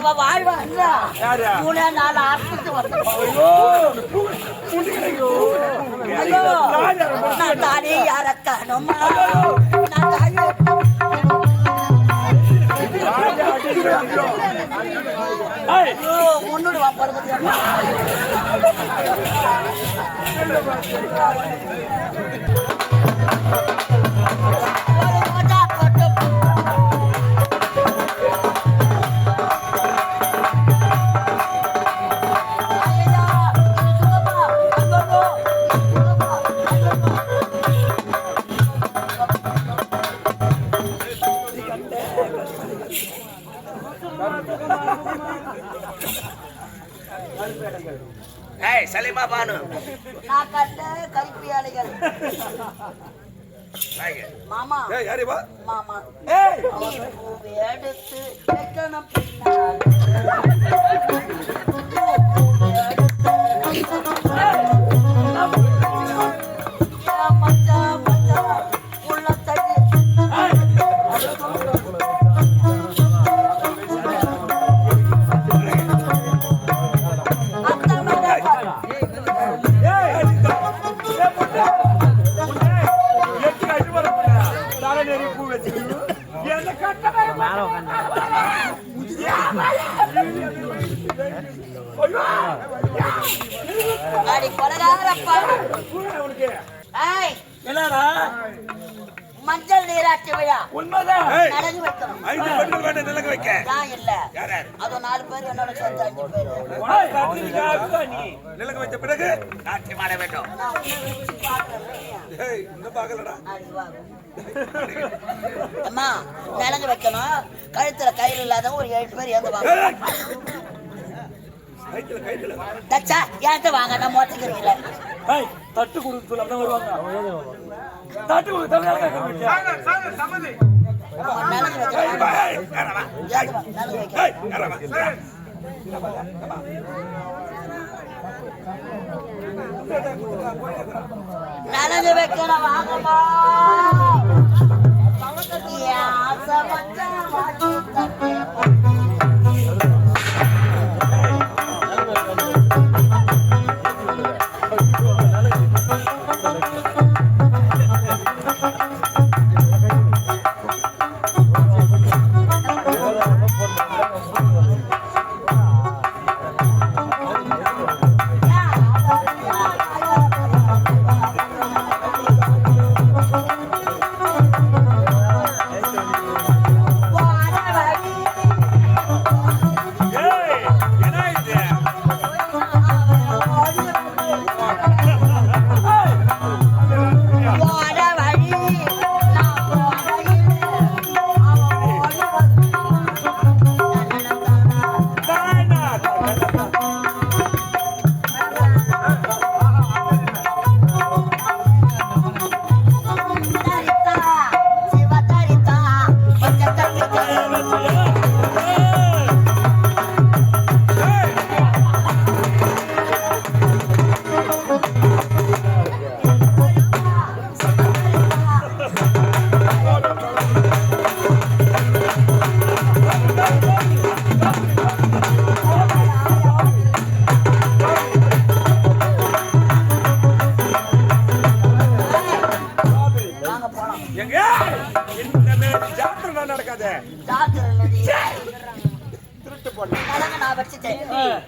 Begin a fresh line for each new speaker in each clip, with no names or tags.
அவ வாழ்வாங்க 3 நாள் ஆர்த்திட்டு நான் தானே யாரக்கானோமா நான் தானே முன்னோடு வாப்பறது
சலீமா பானு
நான் கட்ட கரிப்பியாளிகள் மாமா மாமா எடுத்து வைக்கணும் மஞ்சள் நீராட்டு விழா நடந்து வைக்கணும்.
5 பெண்கள் வேண்ட நிலங்க வைக்க
நான் இல்ல அது 4 பேர் என்னோட சேர்த்து 5 பேர்
நிலங்க வைத்த பிறகு நாட்டியம் ஆட வேண்டும். இந்த பாக்கலடா
அம்மா நிலங்க வைக்கணும். கழுத்துல கயிறு இல்லாதவங்க ஒரு 7 பேர் ஏந்து வாங்க. தச்சா ஏன்ட்ட வாங்க நான் மொத்தக்கிறீங்கள
தட்டு கொடுத்து அப்பதான் வருவாங்க. தட்டு கொடுத்து சம்மதி
நலங்கு வைக்கணும் வாங்கம்மா.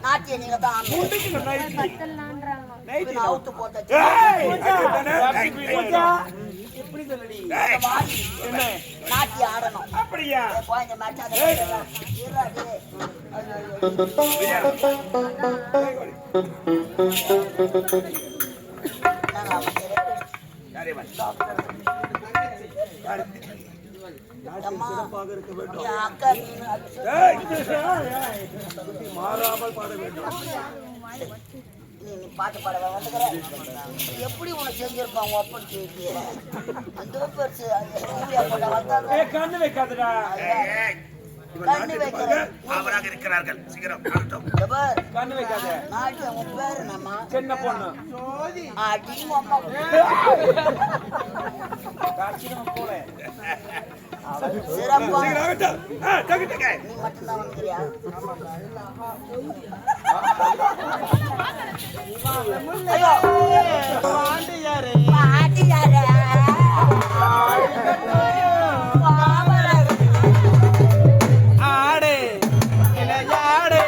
நாட்டிய நீங்க தான் அவுத்து போட்டு நாட்டிய ஆடணும்.
அப்படியா மாறாமல் பாட வேண்டும்.
பாட்டு பாட எப்படி உனக்கு செஞ்சிருப்பாங்க அப்படி அந்த பெருசு
கண்ணு வைக்காதுடா.
அவராக இருக்கிறார்கள். சீக்கிரம்
கண்ணு வைக்காத.
நாட்டியம் பேரு நம்ம
சின்ன பொண்ணு
அடி சிறப்பா
சீக்கிரம் ஆகட்டும். டக்கு டக்கு.
நீ மட்டும்தான் வந்துக்கிறியா? ஐயோ பாண்டியாரே
ஆடு இளையாடு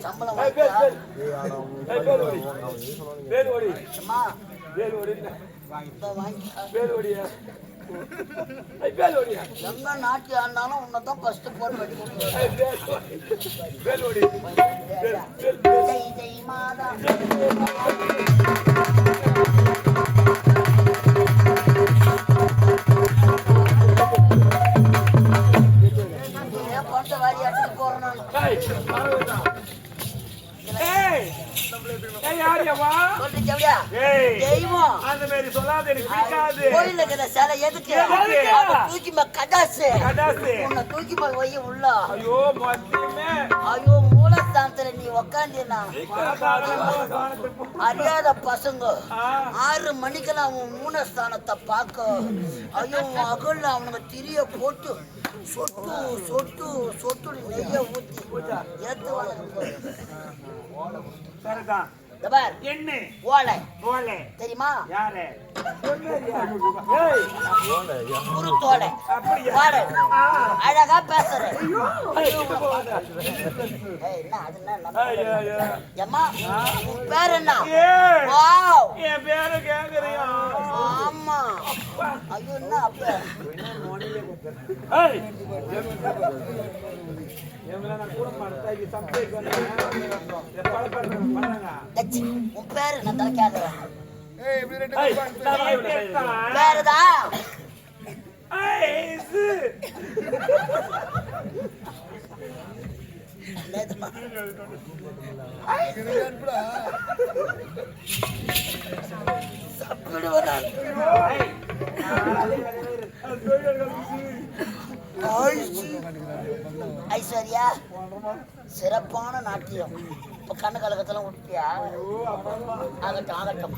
சம்பளம் அம்மா எங்க நாட்டி ஆனாலும் உன்னதான் ஃபர்ஸ்ட் போன் பண்ணி மாதா பண்ட வாரி அடிச்சு போறேன் கோயில இருக்கிற சிலை எதுக்கு தூக்கி கடாசு உன்னை தூக்கி போய் உள்ள ஐயோ மூலஸ்தானத்துல நீ உக்காந்தீனா அறியாத பசங்க 6 மணிக்கெல்லாம் அவன் மூலஸ்தானத்தை பார்க்க ஐயோ அகல்ல அவனுங்க திரிய போட்டு சொட்டு சொட்டு சொட்டு நெய்ய ஊத்தி ஏத்து
என்ன
ஓலை
ஓலை
தெரியுமா
யாரு
குருத்தோலை ஓலை அழகா பேசுற ஏம்மா உன் பேர் என்ன
என் பேரு கேக்குறியா
ஆமா ஐயோ என்ன அப்ப உன் பேரு நான் தலை கேக்குறேன் பேருதா ஐஸ்வர்யா சிறப்பான நாட்டியம். இப்ப கண்ணு கலக்கத்தெல்லாம் விட்டியா? ஆகட்டும் ஆகட்டும்.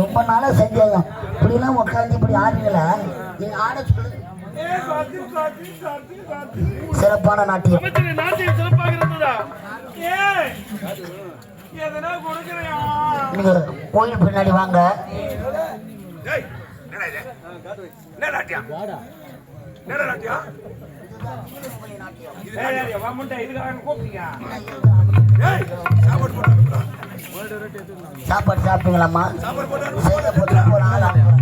ரொம்ப நாளா செஞ்சேன். இப்படிலாம் உட்காந்து இப்படி ஆடுங்களா? நீங்க ஆட சொல்லு. சிறப்பான நாட்டியம். நீங்க கோயில் பின்னாடி வாங்க. சாப்பாடு சாப்பிட்டீங்களாம்மா? ஒரு ஆள் அனுப்புறேன்.